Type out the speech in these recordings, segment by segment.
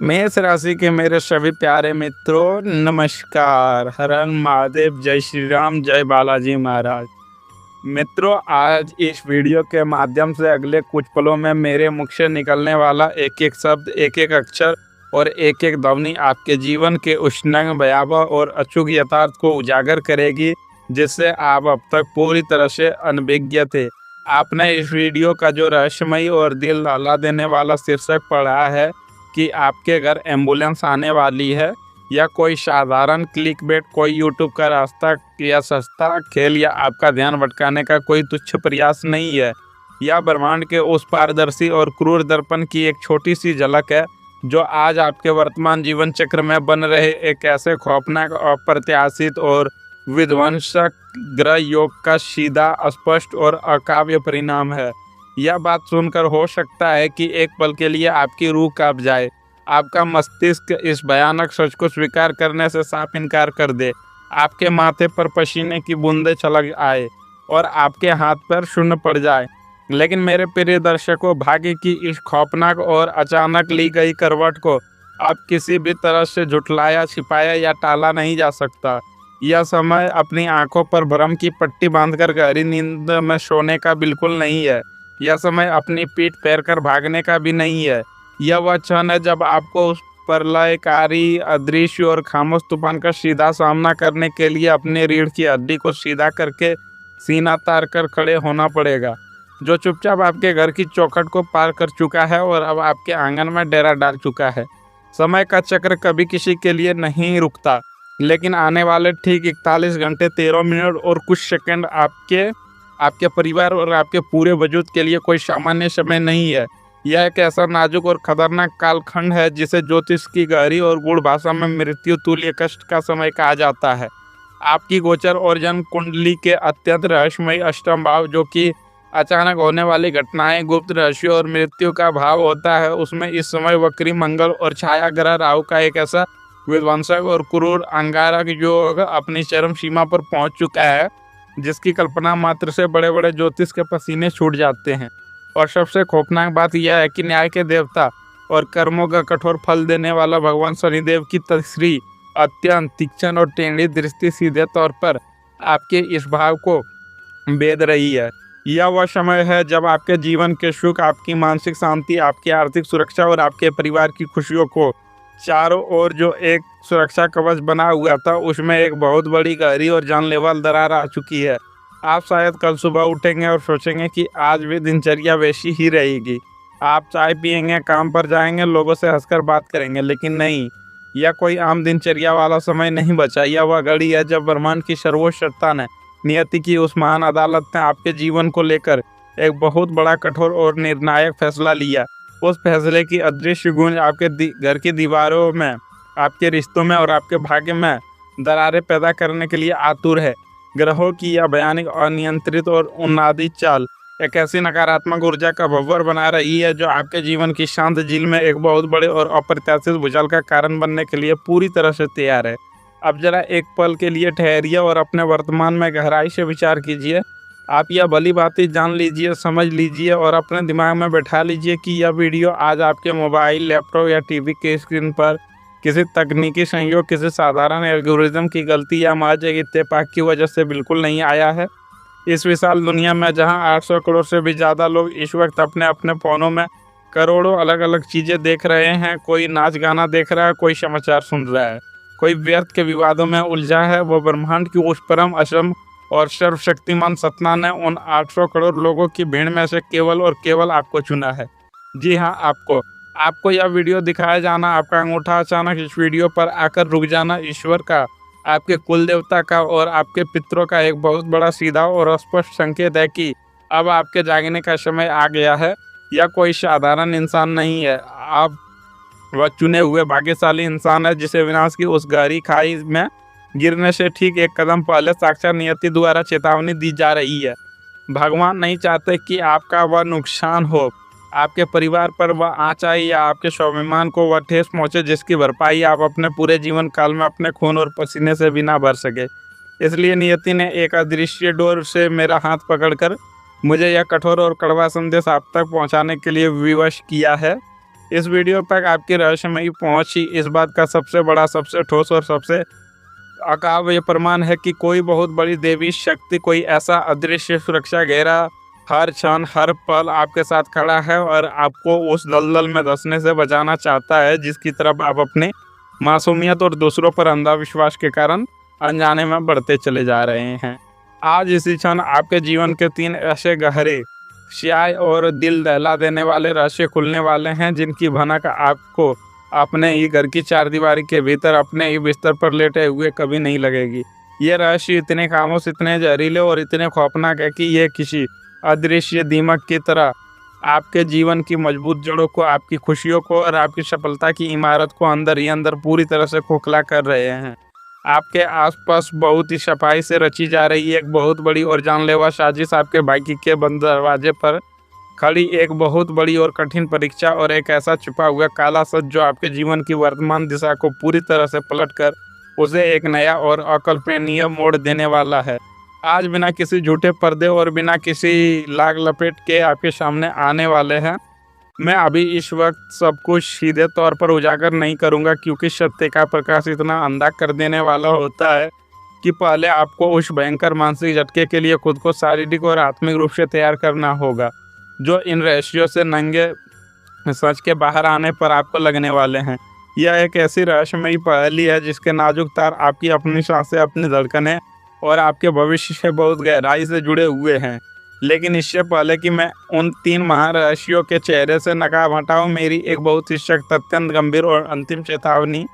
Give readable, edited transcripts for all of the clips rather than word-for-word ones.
मेष राशि के मेरे सभी प्यारे मित्रों, नमस्कार। हर हर महादेव, जय श्री राम, जय बालाजी महाराज। मित्रों, आज इस वीडियो के माध्यम से अगले कुछ पलों में मेरे मुख से निकलने वाला एक एक शब्द, एक एक अक्षर और एक एक ध्वनि आपके जीवन के उष्णंग, भयावह और अचूक यथार्थ को उजागर करेगी, जिससे आप अब तक पूरी तरह से अनभिज्ञ थे। आपने इस वीडियो का जो रहस्यमयी और दिल दहला देने वाला शीर्षक पढ़ा है कि आपके घर एम्बुलेंस आने वाली है, या कोई साधारण क्लिकबेट, कोई यूट्यूब का रास्ता या सस्ता खेल, या आपका ध्यान भटकाने का कोई तुच्छ प्रयास नहीं है। यह ब्रह्मांड के उस पारदर्शी और क्रूर दर्पण की एक छोटी सी झलक है, जो आज आपके वर्तमान जीवन चक्र में बन रहे एक ऐसे खौफनाक, अप्रत्याशित और विध्वंसक ग्रह योग का सीधा, स्पष्ट और अकाव्य परिणाम है। यह बात सुनकर हो सकता है कि एक पल के लिए आपकी रूह कांप जाए, आपका मस्तिष्क इस भयानक सच को स्वीकार करने से साफ इनकार कर दे, आपके माथे पर पसीने की बूंदें छलक आए और आपके हाथ पैर शून्य पड़ जाए। लेकिन मेरे प्रिय दर्शकों, भाग्य की इस खौफनाक और अचानक ली गई करवट को अब किसी भी तरह से झुठलाया, छिपाया या टाला नहीं जा सकता। यह समय अपनी आंखों पर भ्रम की पट्टी बांधकर गहरी नींद में सोने का बिल्कुल नहीं है। यह समय अपनी पीठ फेर कर भागने का भी नहीं है। यह वह क्षण है जब आपको उस प्रलयकारी, अदृश्य और खामोश तूफान का सीधा सामना करने के लिए अपने रीढ़ की हड्डी को सीधा करके सीना तार कर खड़े होना पड़ेगा, जो चुपचाप आपके घर की चौखट को पार कर चुका है और अब आपके आंगन में डेरा डाल चुका है। समय का चक्र कभी किसी के लिए नहीं रुकता, लेकिन आने वाले ठीक 41 घंटे 13 मिनट और कुछ सेकंड आपके परिवार और आपके पूरे वजूद के लिए कोई सामान्य समय नहीं है। यह एक ऐसा नाजुक और खतरनाक कालखंड है जिसे ज्योतिष की गहरी और गूढ़ भाषा में मृत्यु तुल्य कष्ट का समय कहा जाता है। आपकी गोचर और जन्म कुंडली के अत्यंत रहस्यमयी अष्टम भाव, जो कि अचानक होने वाली घटनाएं, गुप्त रहस्य और मृत्यु का भाव होता है, उसमें इस समय वक्री मंगल और छाया ग्रह राहु का एक ऐसा विध्वंसक और क्रूर अंगारक योग अपनी चरम सीमा पर पहुंच चुका है, जिसकी कल्पना मात्र से बड़े बड़े ज्योतिष के पसीने छूट जाते हैं। और सबसे खौफनाक बात यह है कि न्याय के देवता और कर्मों का कठोर फल देने वाला भगवान शनिदेव की तीसरी, अत्यंत तीक्ष्ण और टेढ़ी दृष्टि सीधे तौर पर आपके इस भाव को भेद रही है। यह वह समय है जब आपके जीवन के सुख, आपकी मानसिक शांति, आपकी आर्थिक सुरक्षा और आपके परिवार की खुशियों को चारों ओर जो एक सुरक्षा कवच बना हुआ था, उसमें एक बहुत बड़ी, गहरी और जानलेवा दरार आ चुकी है। आप शायद कल सुबह उठेंगे और सोचेंगे कि आज भी दिनचर्या वैसी ही रहेगी। आप चाय पिएंगे, काम पर जाएंगे, लोगों से हंसकर बात करेंगे, लेकिन नहीं, यह कोई आम दिनचर्या वाला समय नहीं बचा। यह वह घड़ी है जब ब्रह्मांड की सर्वोच्च सत्ता ने, नियति की उस महान अदालत ने आपके जीवन को लेकर एक बहुत बड़ा, कठोर और निर्णायक फैसला लिया। उस फैसले की अदृश्य गूंज आपके घर की दीवारों में, आपके रिश्तों में और आपके भाग्य में दरारें पैदा करने के लिए आतुर है। ग्रहों की यह भयानक, अनियंत्रित और उन्मादी चाल एक ऐसी नकारात्मक ऊर्जा का भंवर बना रही है, जो आपके जीवन की शांत झील में एक बहुत बड़े और अप्रत्याशित भूचाल का कारण बनने के लिए पूरी तरह से तैयार है। अब जरा एक पल के लिए ठहरिए और अपने वर्तमान में गहराई से विचार कीजिए। आप यह भली बातें जान लीजिए, समझ लीजिए और अपने दिमाग में बैठा लीजिए कि यह वीडियो आज आपके मोबाइल, लैपटॉप या टीवी के स्क्रीन पर किसी तकनीकी संयोग, किसी साधारण एल्गोरिदम की गलती या महज एक इत्तेफाक की वजह से बिल्कुल नहीं आया है। इस विशाल दुनिया में जहां 800 करोड़ से भी ज़्यादा लोग इस वक्त अपने अपने फ़ोनों में करोड़ों अलग अलग चीज़ें देख रहे हैं, कोई नाच गाना देख रहा है, कोई समाचार सुन रहा है, कोई व्यर्थ के विवादों में उलझा है, वो ब्रह्मांड की उस परम, असम और सर्वशक्तिमान सत्ता ने उन 800 करोड़ लोगों की भीड़ में से केवल और केवल आपको चुना है। जी हाँ, आपको यह वीडियो दिखाया जाना, आपका अंगूठा अचानक इस वीडियो पर आकर रुक जाना, ईश्वर का, आपके कुल देवता का और आपके पितरों का एक बहुत बड़ा, सीधा और स्पष्ट संकेत है कि अब आपके जागने का समय आ गया है। यह कोई साधारण इंसान नहीं है, आप वह चुने हुए भाग्यशाली इंसान है, जिसे विनाश की उस गहरी खाई में गिरने से ठीक एक कदम पहले साक्षात नियति द्वारा चेतावनी दी जा रही है। भगवान नहीं चाहते कि आपका वह नुकसान हो, आपके परिवार पर वह आँच आए या आपके स्वाभिमान को वह ठेस पहुँचे, जिसकी भरपाई आप अपने पूरे जीवन काल में अपने खून और पसीने से भी ना भर सके। इसलिए नियति ने एक अदृश्य डोर से मेरा हाथ पकड़कर मुझे यह कठोर और कड़वा संदेश आप तक पहुँचाने के लिए विवश किया है। इस वीडियो तक आपकी रहस्यमयी पहुंच ही इस बात का सबसे बड़ा, सबसे ठोस और सबसे अकाव्य प्रमाण है कि कोई बहुत बड़ी देवी शक्ति, कोई ऐसा अदृश्य सुरक्षा घेरा हर क्षण हर पल आपके साथ खड़ा है और आपको उस दलदल में धंसने से बचाना चाहता है जिसकी तरफ आप अपने मासूमियत और दूसरों पर अंधविश्वास के कारण अनजाने में बढ़ते चले जा रहे हैं। आज इसी क्षण आपके जीवन के 3 ऐसे गहरे, स्याह और दिल दहला देने वाले रहस्य खुलने वाले हैं जिनकी भनक आपको अपने ही घर की चारदीवारी के भीतर अपने ही बिस्तर पर लेटे हुए कभी नहीं लगेगी। ये रहस्य इतने खामोश, इतने जहरीले और इतने खौफनाक है कि ये किसी अदृश्य दीमक की तरह आपके जीवन की मजबूत जड़ों को, आपकी खुशियों को और आपकी सफलता की इमारत को अंदर ही अंदर पूरी तरह से खोखला कर रहे हैं। आपके आसपास बहुत ही सफाई से रची जा रही है एक बहुत बड़ी और जानलेवा साजिश, आपके भाग्य के बंद दरवाजे पर खड़ी एक बहुत बड़ी और कठिन परीक्षा और एक ऐसा छिपा हुआ काला सच जो आपके जीवन की वर्तमान दिशा को पूरी तरह से पलटकर उसे एक नया और अकल्पनीय मोड़ देने वाला है। आज बिना किसी झूठे पर्दे और बिना किसी लाग लपेट के आपके सामने आने वाले हैं। मैं अभी इस वक्त सब कुछ सीधे तौर पर उजागर नहीं करूंगा क्योंकि सत्य का प्रकाश इतना अंधा कर देने वाला होता है कि पहले आपको उस भयंकर मानसिक झटके के लिए खुद को शारीरिक और आत्मिक रूप से तैयार करना होगा जो इन रहस्यों से नंगे सच के बाहर आने पर आपको लगने वाले हैं। यह एक ऐसी रहस्यमयी पहेली है जिसके नाजुक तार आपकी अपनी सांसें, अपनी धड़कनें और आपके भविष्य से बहुत गहराई से जुड़े हुए हैं। लेकिन इससे पहले कि मैं उन 3 महारहस्यों के चेहरे से नकाब हटाऊं, मेरी एक बहुत ही सख्त, अत्यंत गंभीर और अंतिम चेतावनी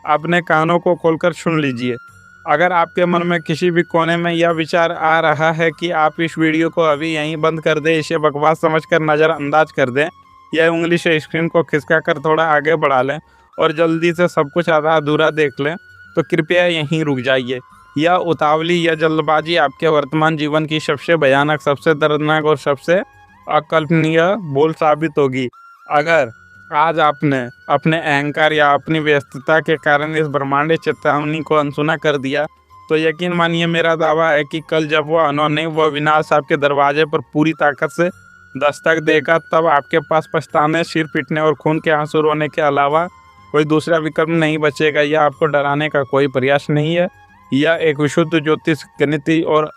अपने कानों को खोलकर सुन लीजिए। अगर आपके मन में किसी भी कोने में यह विचार आ रहा है कि आप इस वीडियो को अभी यहीं बंद कर दें, इसे बकवास समझकर नज़रअंदाज कर दें या उंगली से स्क्रीन को खिसका कर थोड़ा आगे बढ़ा लें और जल्दी से सब कुछ आधा अधूरा देख लें, तो कृपया यहीं रुक जाइए। यह उतावली या जल्दबाजी आपके वर्तमान जीवन की सबसे भयानक, सबसे दर्दनाक और सबसे अकल्पनीय भूल साबित होगी। अगर आज आपने अपने अहंकार या अपनी व्यस्तता के कारण इस ब्रह्मांडीय चेतावनी को अनसुना कर दिया, तो यकीन मानिए मेरा दावा है कि कल जब वह विनाश आपके दरवाजे पर पूरी ताकत से दस्तक देगा, तब आपके पास पछताने, सिर पीटने और खून के आंसू रोने के अलावा कोई दूसरा विकल्प नहीं बचेगा। यह आपको डराने का कोई प्रयास नहीं है, यह एक विशुद्ध ज्योतिष, गणितीय और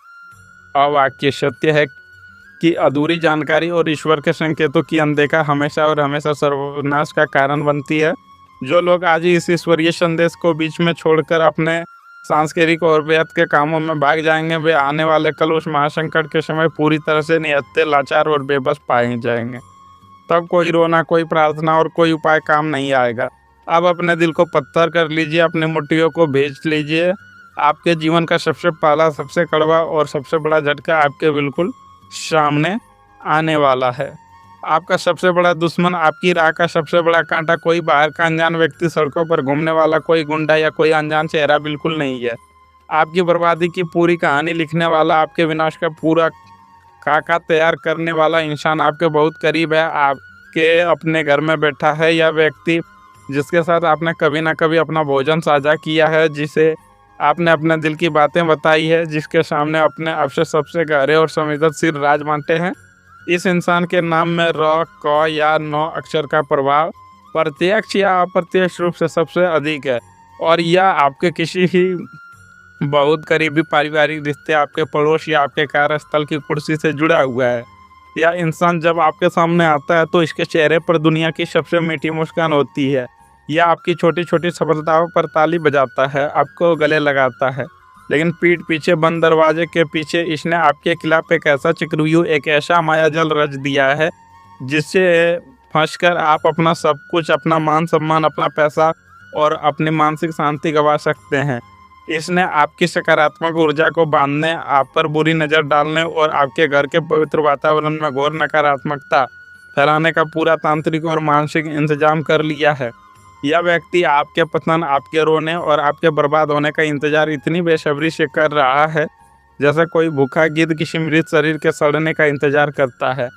अवाक्य सत्य है कि अधूरी जानकारी और ईश्वर के संकेतों की अनदेखा हमेशा और हमेशा सर्वनाश का कारण बनती है। जो लोग आज ही इस ईश्वरीय संदेश को बीच में छोड़कर अपने सांस्कृतिक और व्यर्थ के कामों में भाग जाएंगे, वे आने वाले कल उस महासंकट के समय पूरी तरह से निहत्थे, लाचार और बेबस पाए जाएंगे। तब कोई रोना, कोई प्रार्थना और कोई उपाय काम नहीं आएगा। अब अपने दिल को पत्थर कर लीजिए, अपनी मुट्ठियों को भेज लीजिए। आपके जीवन का सबसे पहला, सबसे कड़वा और सबसे बड़ा झटका आपके बिल्कुल सामने आने वाला है। आपका सबसे बड़ा दुश्मन, आपकी राह का सबसे बड़ा कांटा कोई बाहर का अनजान व्यक्ति, सड़कों पर घूमने वाला कोई गुंडा या कोई अनजान चेहरा बिल्कुल नहीं है। आपकी बर्बादी की पूरी कहानी लिखने वाला, आपके विनाश का पूरा खाका तैयार करने वाला इंसान आपके बहुत करीब है। आपके अपने घर में बैठा है यह व्यक्ति जिसके साथ आपने कभी ना कभी अपना भोजन साझा किया है, जिसे आपने अपने दिल की बातें बताई है, जिसके सामने अपने आपसे सबसे गहरे और संवेदनशील राज बांटे हैं। इस इंसान के नाम में र, क या 9 अक्षर का प्रभाव प्रत्यक्ष या अप्रत्यक्ष रूप से सबसे अधिक है और यह आपके किसी ही बहुत करीबी पारिवारिक रिश्ते, आपके पड़ोस या आपके कार्यस्थल की कुर्सी से जुड़ा हुआ है। यह इंसान जब आपके सामने आता है तो इसके चेहरे पर दुनिया की सबसे मीठी मुस्कान होती है। यह आपकी छोटी छोटी सफलताओं पर ताली बजाता है, आपको गले लगाता है, लेकिन पीठ पीछे बंद दरवाजे के पीछे इसने आपके खिलाफ एक ऐसा चक्रव्यूह, एक ऐसा मायाजाल रच दिया है जिससे फंसकर आप अपना सब कुछ, अपना मान सम्मान, अपना पैसा और अपनी मानसिक शांति गंवा सकते हैं। इसने आपकी सकारात्मक ऊर्जा को बांधने, आप पर बुरी नज़र डालने और आपके घर के पवित्र वातावरण में घोर नकारात्मकता फैलाने का पूरा तांत्रिक और मानसिक इंतजाम कर लिया है। यह व्यक्ति आपके पतन, आपके रोने और आपके बर्बाद होने का इंतजार इतनी बेसब्री से कर रहा है जैसे कोई भूखा गिद्ध किसी मृत शरीर के सड़ने का इंतजार करता है।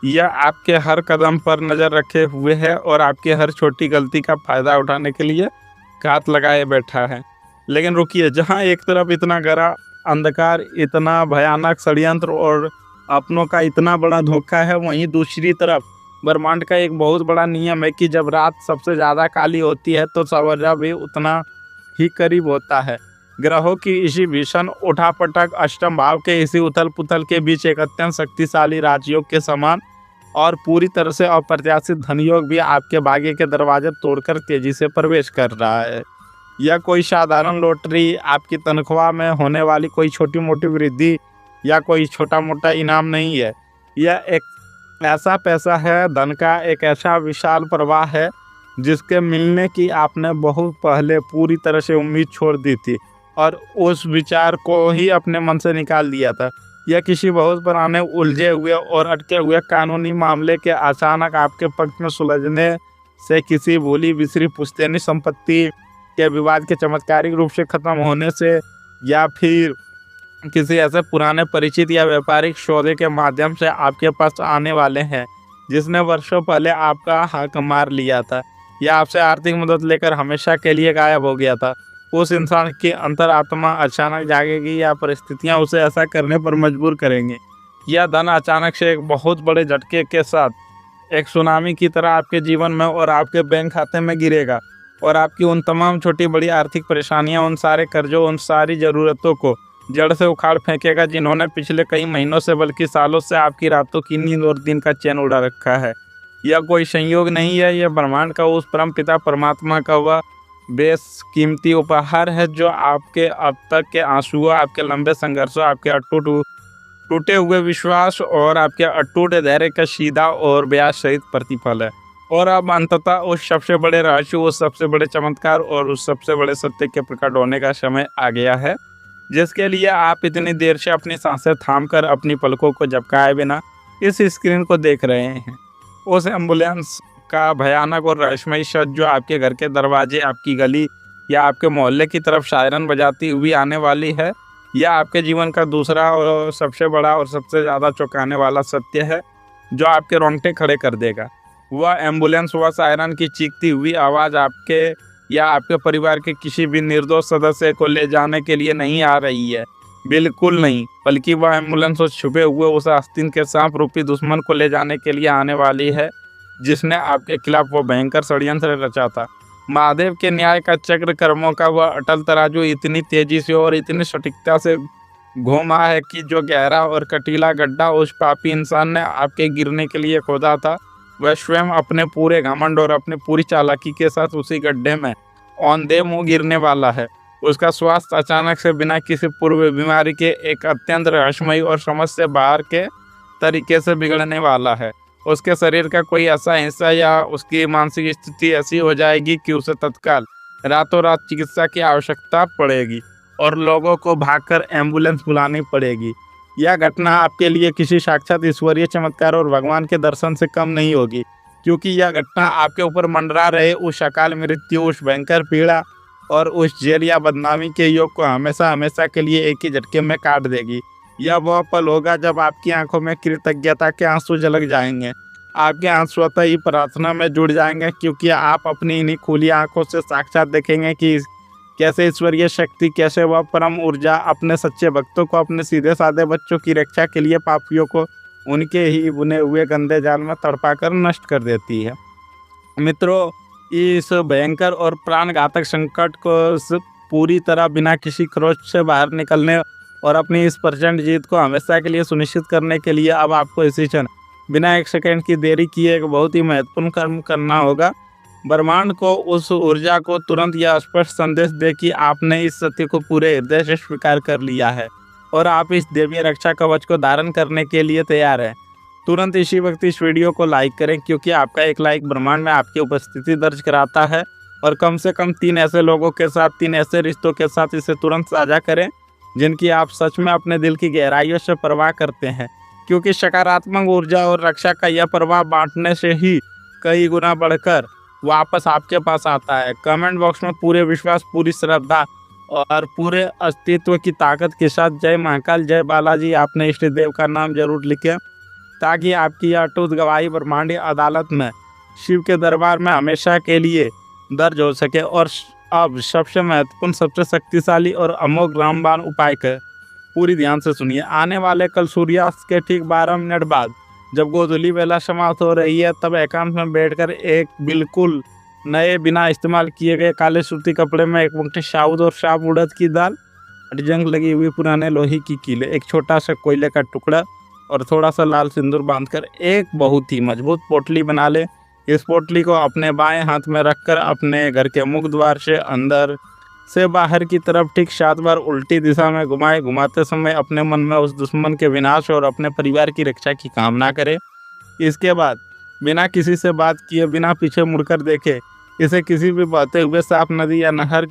यह आपके हर कदम पर नज़र रखे हुए है और आपकी हर छोटी गलती का फ़ायदा उठाने के लिए घात लगाए बैठा है। लेकिन रुकिए, जहाँ एक तरफ इतना गहरा अंधकार, इतना भयानक षड्यंत्र और अपनों का इतना बड़ा धोखा है, वहीं दूसरी तरफ ब्रह्मांड का एक बहुत बड़ा नियम है कि जब रात सबसे ज़्यादा काली होती है तो सवेरा भी उतना ही करीब होता है। ग्रहों की इसी भीषण उठापटक अष्टम भाव के इसी उथल पुथल के बीच एक अत्यंत शक्तिशाली राजयोग के समान और पूरी तरह से अप्रत्याशित धनयोग भी आपके भाग्य के दरवाजे तोड़कर तेजी से प्रवेश कर रहा है। यह कोई साधारण लॉटरी, आपकी तनख्वाह में होने वाली कोई छोटी मोटी वृद्धि या कोई छोटा मोटा इनाम नहीं है। यह एक ऐसा पैसा है, धन का एक ऐसा विशाल प्रवाह है जिसके मिलने की आपने बहुत पहले पूरी तरह से उम्मीद छोड़ दी थी और उस विचार को ही अपने मन से निकाल दिया था। यह किसी बहुत पुराने उलझे हुए और अटके हुए कानूनी मामले के अचानक आपके पक्ष में सुलझने से, किसी भूली बिसरी पुश्तैनी संपत्ति के विवाद के चमत्कारिक रूप से खत्म होने से, या फिर किसी ऐसे पुराने परिचित या व्यापारिक सौदे के माध्यम से आपके पास आने वाले हैं जिसने वर्षों पहले आपका हक मार लिया था या आपसे आर्थिक मदद लेकर हमेशा के लिए गायब हो गया था। उस इंसान की अंतरात्मा अचानक जागेगी या परिस्थितियां उसे ऐसा करने पर मजबूर करेंगी। यह धन अचानक से एक बहुत बड़े झटके के साथ एक सुनामी की तरह आपके जीवन में और आपके बैंक खाते में गिरेगा और आपकी उन तमाम छोटी बड़ी आर्थिक परेशानियां, उन सारे कर्जों, उन सारी ज़रूरतों को जड़ से उखाड़ फेंकेगा जिन्होंने पिछले कई महीनों से बल्कि सालों से आपकी रातों की नींद और दिन का चैन उड़ा रखा है। यह कोई संयोग नहीं है, यह ब्रह्मांड का उस परम पिता परमात्मा का वह बेशकीमती उपहार है जो आपके अब तक के आंसुओं, आपके लंबे संघर्षों, आपके टूटे हुए विश्वास और आपके अटूट धैर्य का सीधा और ब्याज सहित प्रतिफल है। और अब अंततः उस सबसे बड़े रहस्य, उस सबसे बड़े चमत्कार और उस सबसे बड़े सत्य के प्रकट होने का समय आ गया है जिसके लिए आप इतनी देर से अपनी सांसें थामकर अपनी पलकों को झपकाए बिना इस स्क्रीन को देख रहे हैं। उस एम्बुलेंस का भयानक और रहस्यमयी शब्द जो आपके घर के दरवाजे, आपकी गली या आपके मोहल्ले की तरफ सायरन बजाती हुई आने वाली है, यह आपके जीवन का दूसरा और सबसे बड़ा और सबसे ज़्यादा चौंकाने वाला सत्य है जो आपके रोंगटे खड़े कर देगा। वह एम्बुलेंस, वह सायरन की चीखती हुई आवाज़ आपके या आपके परिवार के किसी भी निर्दोष सदस्य को ले जाने के लिए नहीं आ रही है, बिल्कुल नहीं, बल्कि वह एम्बुलेंस उस छुपे हुए, उस आस्तीन के सांप रूपी दुश्मन को ले जाने के लिए आने वाली है जिसने आपके खिलाफ वो भयंकर षड्यंत्र रचा था। महादेव के न्याय का चक्र, कर्मों का वह अटल तराजू इतनी तेजी से और इतनी सटीकता से घूमा है कि जो गहरा और कटीला गड्ढा उस पापी इंसान ने आपके गिरने के लिए खोदा था, वह स्वयं अपने पूरे घमंड और अपनी पूरी चालाकी के साथ उसी गड्ढे में औंधे मुंह गिरने वाला है। उसका स्वास्थ्य अचानक से बिना किसी पूर्व बीमारी के एक अत्यंत रहस्यमयी और समझ से बाहर के तरीके से बिगड़ने वाला है। उसके शरीर का कोई ऐसा हिस्सा या उसकी मानसिक स्थिति ऐसी हो जाएगी कि उसे तत्काल रातों रात चिकित्सा की आवश्यकता पड़ेगी और लोगों को भागकर एम्बुलेंस बुलानी पड़ेगी। यह घटना आपके लिए किसी साक्षात ईश्वरीय चमत्कार और भगवान के दर्शन से कम नहीं होगी, क्योंकि यह घटना आपके ऊपर मंडरा रहे उस अकाल मृत्यु, उस भयंकर पीड़ा और उस जेल या बदनामी के योग को हमेशा हमेशा के लिए एक ही झटके में काट देगी। यह वह पल होगा जब आपकी आंखों में कृतज्ञता के आंसू झलक जाएंगे, आपके आंसू स्वतः ही प्रार्थना में जुड़ जाएंगे, क्योंकि आप अपनी इन्हीं खुली आंखों से साक्षात देखेंगे कि कैसे ईश्वरीय शक्ति, कैसे वह परम ऊर्जा अपने सच्चे भक्तों को, अपने सीधे साधे बच्चों की रक्षा के लिए पापियों को उनके ही बुने हुए गंदे जाल में तड़पाकर नष्ट कर देती है। मित्रों, इस भयंकर और प्राणघातक संकट को पूरी तरह बिना किसी खरोच से बाहर निकलने और अपनी इस प्रचंड जीत को हमेशा के लिए सुनिश्चित करने के लिए अब आपको इसी क्षण बिना एक सेकंड की देरी किए एक बहुत ही महत्वपूर्ण कर्म करना होगा। ब्रह्मांड को उस ऊर्जा को तुरंत यह स्पष्ट संदेश दे कि आपने इस सत्य को पूरे हृदय से स्वीकार कर लिया है और आप इस देवीय रक्षा कवच को धारण करने के लिए तैयार हैं। तुरंत इसी वक्त इस वीडियो को लाइक करें, क्योंकि आपका एक लाइक ब्रह्मांड में आपकी उपस्थिति दर्ज कराता है। और कम से कम 3 ऐसे लोगों के साथ, 3 ऐसे रिश्तों के साथ इसे तुरंत साझा करें जिनकी आप सच में अपने दिल की गहराइयों से परवाह करते हैं, क्योंकि सकारात्मक ऊर्जा और रक्षा का यह प्रभाव बांटने से ही कई गुना बढ़कर वापस आपके पास आता है। कमेंट बॉक्स में पूरे विश्वास, पूरी श्रद्धा और पूरे अस्तित्व की ताकत के साथ जय महाकाल, जय बालाजी अपने इष्ट देव का नाम जरूर लिखें, ताकि आपकी यह अटूट गवाही ब्रह्मांडीय अदालत में शिव के दरबार में हमेशा के लिए दर्ज हो सके। और अब सबसे महत्वपूर्ण, सबसे शक्तिशाली और अमोघ रामबाण उपाय का पूरी ध्यान से सुनिए। आने वाले कल सूर्यास्त के ठीक 12 मिनट बाद जब गोधूली बेला समाप्त हो रही है तब एकांत में बैठकर एक बिल्कुल नए बिना इस्तेमाल किए गए काले सूती कपड़े में एक मुट्ठी साबुत और साफ उड़द की दाल, जंग लगी हुई पुराने लोहे की कीले, एक छोटा सा कोयले का टुकड़ा और थोड़ा सा लाल सिंदूर बांधकर एक बहुत ही मजबूत पोटली बना ले। इस पोटली को अपने बाएं हाथ में रखकर अपने घर के मुख्य द्वार से अंदर से बाहर की तरफ ठीक 7 बार उल्टी दिशा में घुमाए। घुमाते समय अपने मन में उस दुश्मन के विनाश और अपने परिवार की रक्षा की कामना करे। इसके बाद बिना किसी से बात किए, बिना पीछे मुड़कर देखे, इसे किसी भी बहते हुए साफ नदी या नहर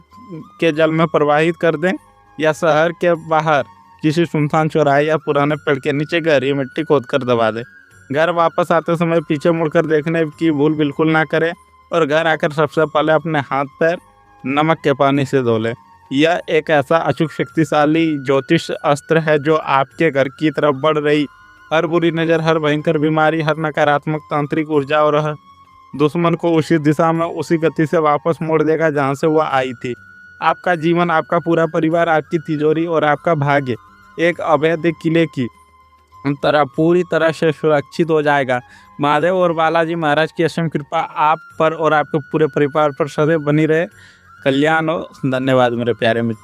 के जल में प्रवाहित कर दें या शहर के बाहर किसी सुनसान चौराहे या पुराने पेड़ के नीचे गहरी मिट्टी खोदकर दबा दें। घर वापस आते समय पीछे मुड़कर देखने की भूल बिल्कुल ना करें और घर आकर सबसे पहले अपने हाथ पैर नमक के पानी से धो लें। यह एक ऐसा अचूक शक्तिशाली ज्योतिष अस्त्र है जो आपके घर की तरफ बढ़ रही हर बुरी नज़र, हर भयंकर बीमारी, हर नकारात्मक तांत्रिक ऊर्जा और हर दुश्मन को उसी दिशा में उसी गति से वापस मोड़ देगा जहाँ से वह आई थी। आपका जीवन, आपका पूरा परिवार, आपकी तिजोरी और आपका भाग्य एक अवैध किले की तरह पूरी तरह से सुरक्षित हो जाएगा। महादेव और बालाजी महाराज की असीम कृपा आप पर और आपके पूरे परिवार पर सदैव बनी रहे। कल्याण हो। धन्यवाद मेरे प्यारे मित्र।